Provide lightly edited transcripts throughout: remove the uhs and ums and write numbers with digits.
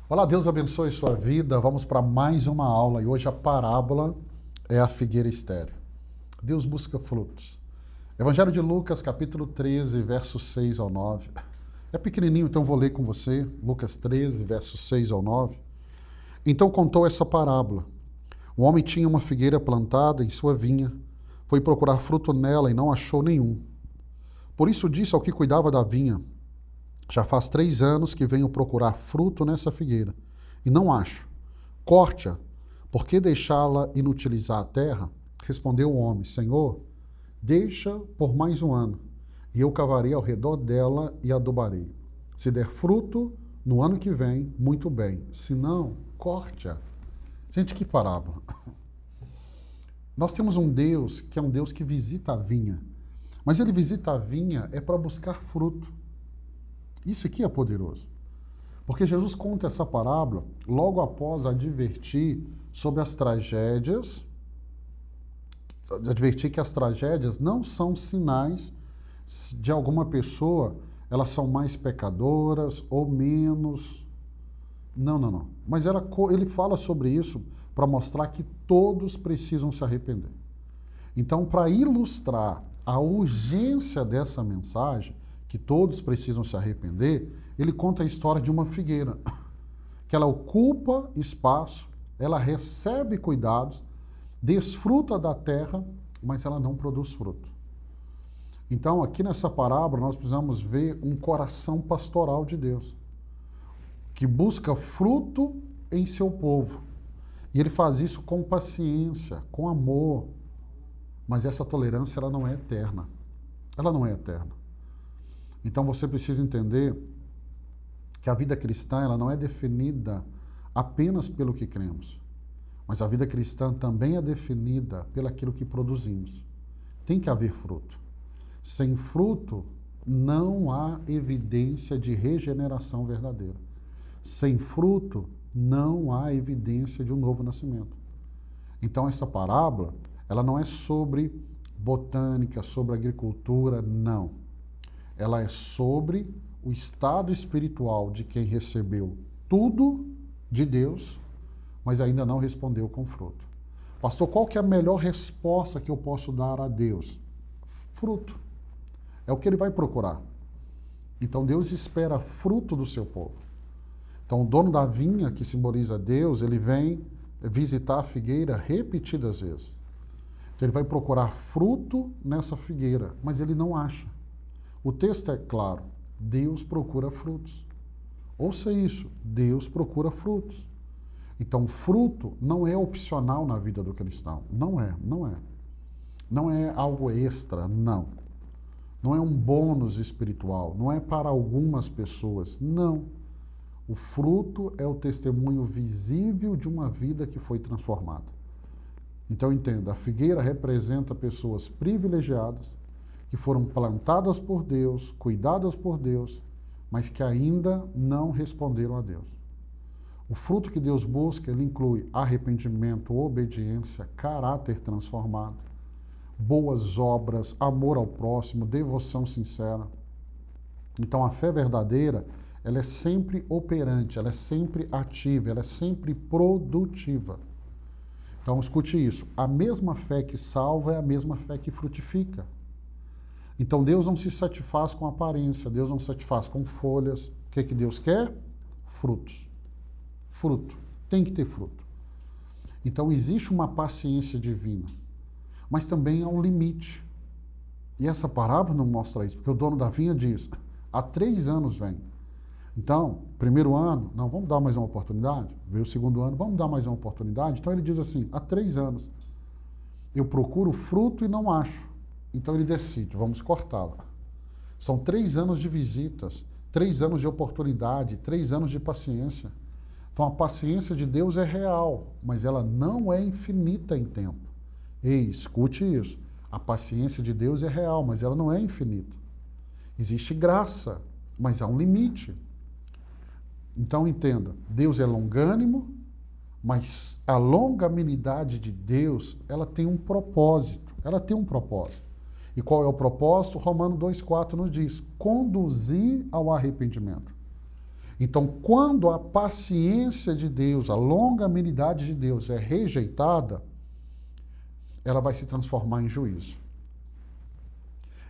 Olá, Deus abençoe sua vida. Vamos para mais uma aula e hoje a parábola é a figueira estéril. Deus busca frutos. Evangelho de Lucas, capítulo 13, versos 6 ao 9. É pequenininho, então vou ler com você. Lucas 13, versos 6 ao 9. Então contou essa parábola. Um homem tinha uma figueira plantada em sua vinha. Foi procurar fruto nela e não achou nenhum. Por isso disse ao que cuidava da vinha: já faz 3 anos que venho procurar fruto nessa figueira, e não acho. Corte-a, por que deixá-la inutilizar a terra? Respondeu o homem: Senhor, deixa por mais um ano, e eu cavarei ao redor dela e adubarei. Se der fruto, no ano que vem, muito bem. Se não, corte-a. Gente, que parábola. Nós temos um Deus que é um Deus que visita a vinha, mas ele visita a vinha é para buscar fruto. Isso aqui é poderoso. Porque Jesus conta essa parábola logo após advertir sobre as tragédias, advertir que as tragédias não são sinais de alguma pessoa, elas são mais pecadoras ou menos. Não. Mas ele fala sobre isso para mostrar que todos precisam se arrepender. Então, para ilustrar a urgência dessa mensagem, que todos precisam se arrepender, ele conta a história de uma figueira, que ela ocupa espaço, ela recebe cuidados, desfruta da terra, mas ela não produz fruto. Então, aqui nessa parábola, nós precisamos ver um coração pastoral de Deus, que busca fruto em seu povo. E ele faz isso com paciência, com amor, mas essa tolerância ela não é eterna. Ela não é eterna. Então você precisa entender que a vida cristã ela não é definida apenas pelo que cremos, mas a vida cristã também é definida pelo aquilo que produzimos. Tem que haver fruto. Sem fruto, não há evidência de regeneração verdadeira. Sem fruto, não há evidência de um novo nascimento. Então essa parábola, ela não é sobre botânica, sobre agricultura, não. Ela é sobre o estado espiritual de quem recebeu tudo de Deus, mas ainda não respondeu com fruto. Pastor, qual que é a melhor resposta que eu posso dar a Deus? Fruto. É o que ele vai procurar. Então Deus espera fruto do seu povo. Então o dono da vinha, que simboliza Deus, ele vem visitar a figueira repetidas vezes. Então ele vai procurar fruto nessa figueira, mas ele não acha. O texto é claro, Deus procura frutos. Ouça isso, Deus procura frutos. Então, fruto não é opcional na vida do cristão. Não é. Não é algo extra, não. Não é um bônus espiritual, não é para algumas pessoas, não. O fruto é o testemunho visível de uma vida que foi transformada. Então, entenda, a figueira representa pessoas privilegiadas, que foram plantadas por Deus, cuidadas por Deus, mas que ainda não responderam a Deus. O fruto que Deus busca, ele inclui arrependimento, obediência, caráter transformado, boas obras, amor ao próximo, devoção sincera. Então a fé verdadeira, ela é sempre operante, ela é sempre ativa, ela é sempre produtiva. Então escute isso, a mesma fé que salva é a mesma fé que frutifica. Então Deus não se satisfaz com aparência, Deus não se satisfaz com folhas. O que que Deus quer? Frutos. Fruto. Tem que ter fruto. Então existe uma paciência divina, mas também há um limite. E essa parábola não mostra isso, porque o dono da vinha diz, há 3 anos vem. Então, primeiro ano, não, vamos dar mais uma oportunidade. Veio o segundo ano, vamos dar mais uma oportunidade. Então ele diz assim, há 3 anos, eu procuro fruto e não acho. Então ele decide, vamos cortá-la. São 3 anos de visitas, 3 anos de oportunidade, 3 anos de paciência. Então a paciência de Deus é real, mas ela não é infinita em tempo. Ei, escute isso. A paciência de Deus é real, mas ela não é infinita. Existe graça, mas há um limite. Então entenda, Deus é longânimo, mas a longanimidade de Deus, ela tem um propósito. Ela tem um propósito. E qual é o propósito? Romanos 2,4 nos diz, conduzir ao arrependimento. Então, quando a paciência de Deus, a longanimidade de Deus é rejeitada, ela vai se transformar em juízo.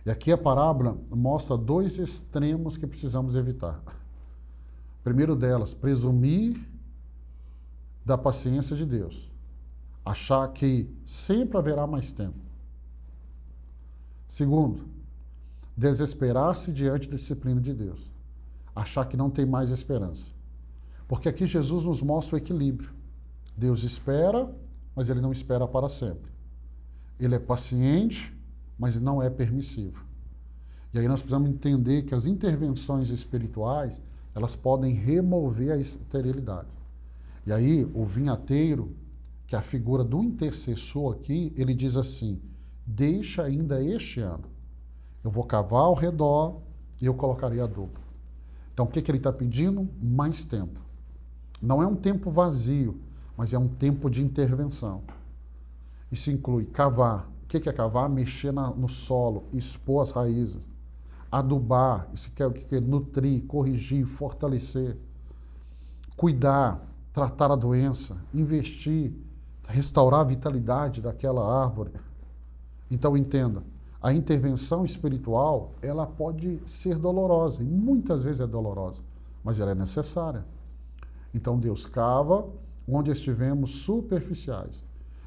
E aqui a parábola mostra dois extremos que precisamos evitar. Primeiro delas, presumir da paciência de Deus. Achar que sempre haverá mais tempo. Segundo, desesperar-se diante da disciplina de Deus. Achar que não tem mais esperança. Porque aqui Jesus nos mostra o equilíbrio. Deus espera, mas ele não espera para sempre. Ele é paciente, mas não é permissivo. E aí nós precisamos entender que as intervenções espirituais, elas podem remover a esterilidade. E aí o vinhateiro, que é a figura do intercessor aqui, ele diz assim, deixa ainda este ano. Eu vou cavar ao redor e eu colocarei adubo. Então o que ele está pedindo? Mais tempo. Não é um tempo vazio, mas é um tempo de intervenção. Isso inclui cavar. O que é cavar? Mexer no solo, expor as raízes. Adubar, isso quer o que? Nutrir, corrigir, fortalecer. Cuidar, tratar a doença, investir, restaurar a vitalidade daquela árvore. Então entenda, a intervenção espiritual, ela pode ser dolorosa, e muitas vezes é dolorosa, mas ela é necessária. Então Deus cava onde estivemos superficiais,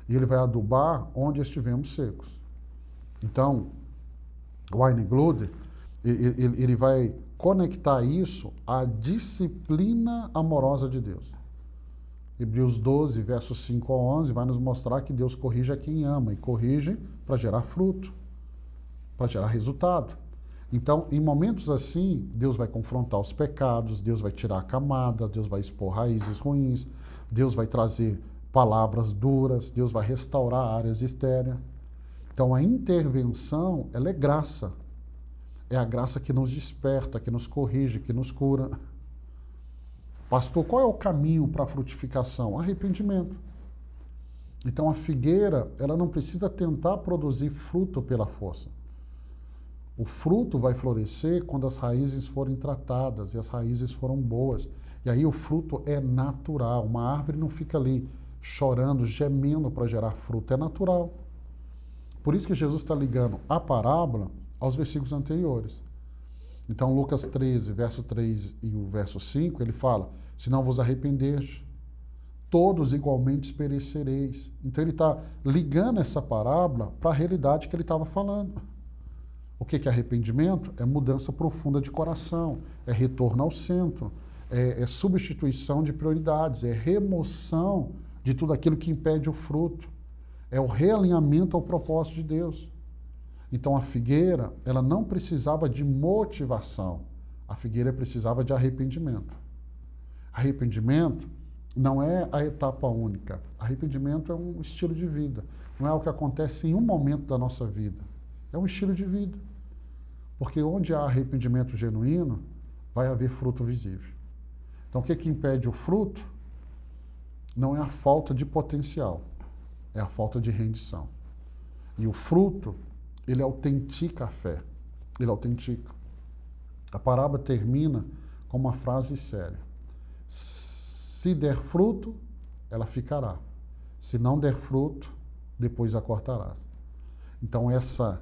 e Ele vai adubar onde estivemos secos. Então, o Weinglund, ele vai conectar isso à disciplina amorosa de Deus. Hebreus 12, versos 5 a 11, vai nos mostrar que Deus corrige a quem ama, e corrige para gerar fruto, para gerar resultado. Então, em momentos assim, Deus vai confrontar os pecados, Deus vai tirar camadas, Deus vai expor raízes ruins, Deus vai trazer palavras duras, Deus vai restaurar áreas estéreis. Então, a intervenção, ela é graça. É a graça que nos desperta, que nos corrige, que nos cura. Pastor, qual é o caminho para a frutificação? Arrependimento. Então, a figueira, ela não precisa tentar produzir fruto pela força. O fruto vai florescer quando as raízes forem tratadas e as raízes foram boas. E aí o fruto é natural. Uma árvore não fica ali chorando, gemendo para gerar fruto. É natural. Por isso que Jesus está ligando a parábola aos versículos anteriores. Então, Lucas 13, verso 3 e o verso 5, ele fala, se não vos arrependeis, todos igualmente perecereis. Então, ele está ligando essa parábola para a realidade que ele estava falando. O que é arrependimento? É mudança profunda de coração, é retorno ao centro, é substituição de prioridades, é remoção de tudo aquilo que impede o fruto, é o realinhamento ao propósito de Deus. Então a figueira, ela não precisava de motivação, a figueira precisava de arrependimento. Arrependimento não é a etapa única, arrependimento é um estilo de vida, não é o que acontece em um momento da nossa vida, é um estilo de vida. Porque onde há arrependimento genuíno, vai haver fruto visível. Então o que impede o fruto? Não é a falta de potencial, é a falta de rendição. E o fruto, ele autentica a fé, ele autentica. A parábola termina com uma frase séria. Se der fruto, ela ficará. Se não der fruto, depois a cortarás. Então essa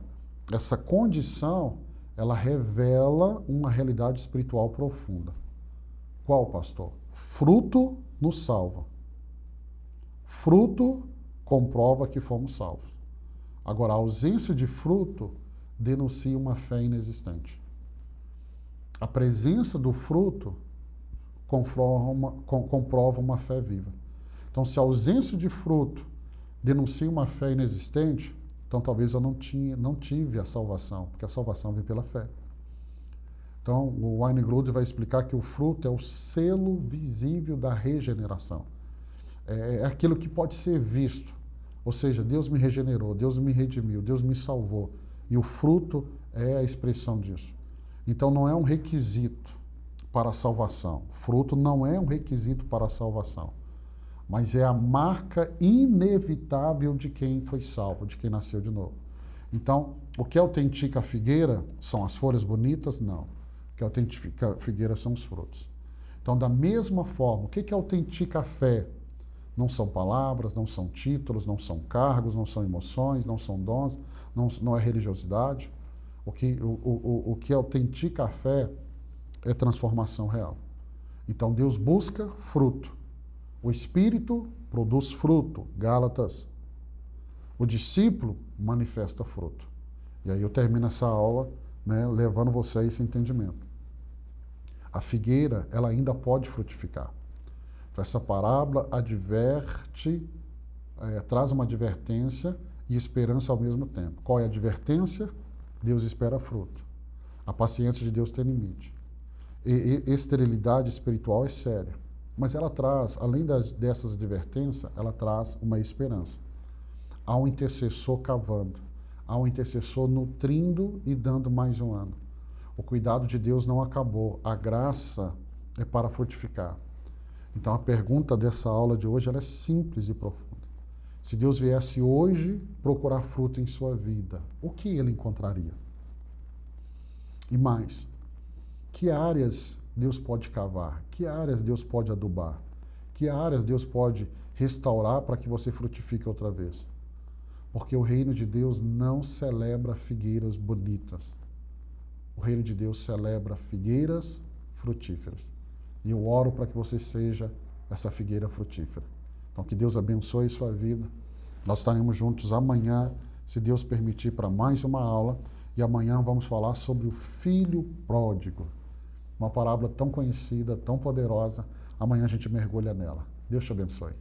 condição, ela revela uma realidade espiritual profunda. Qual, pastor? Fruto nos salva. Fruto comprova que fomos salvos. Agora, a ausência de fruto denuncia uma fé inexistente. A presença do fruto comprova uma fé viva. Então, se a ausência de fruto denuncia uma fé inexistente, então talvez eu não tive a salvação, porque a salvação vem pela fé. Então, o Weinglund vai explicar que o fruto é o selo visível da regeneração. É aquilo que pode ser visto. Ou seja, Deus me regenerou, Deus me redimiu, Deus me salvou. E o fruto é a expressão disso. Então, não é um requisito para a salvação. Fruto não é um requisito para a salvação. Mas é a marca inevitável de quem foi salvo, de quem nasceu de novo. Então, o que autentica a figueira são as folhas bonitas? Não. O que autentica a figueira são os frutos. Então, da mesma forma, o que autentica a fé? Não são palavras, não são títulos, não são cargos, não são emoções, não são dons, não é religiosidade. O que autentica a fé é transformação real. Então, Deus busca fruto. O Espírito produz fruto, Gálatas. O discípulo manifesta fruto. E aí eu termino essa aula, né, levando você a esse entendimento. A figueira, ela ainda pode frutificar. Então, essa parábola adverte, traz uma advertência e esperança ao mesmo tempo. Qual é a advertência? Deus espera fruto. A paciência de Deus tem limite. E esterilidade espiritual é séria. Mas ela traz, além dessas advertências, ela traz uma esperança. Há um intercessor cavando. Há um intercessor nutrindo e dando mais um ano. O cuidado de Deus não acabou. A graça é para frutificar. Então, a pergunta dessa aula de hoje ela é simples e profunda. Se Deus viesse hoje procurar fruto em sua vida, o que ele encontraria? E mais, que áreas Deus pode cavar? Que áreas Deus pode adubar? Que áreas Deus pode restaurar para que você frutifique outra vez? Porque o reino de Deus não celebra figueiras bonitas. O reino de Deus celebra figueiras frutíferas. E eu oro para que você seja essa figueira frutífera. Então, que Deus abençoe sua vida. Nós estaremos juntos amanhã, se Deus permitir, para mais uma aula. E amanhã vamos falar sobre o filho pródigo. Uma parábola tão conhecida, tão poderosa. Amanhã a gente mergulha nela. Deus te abençoe.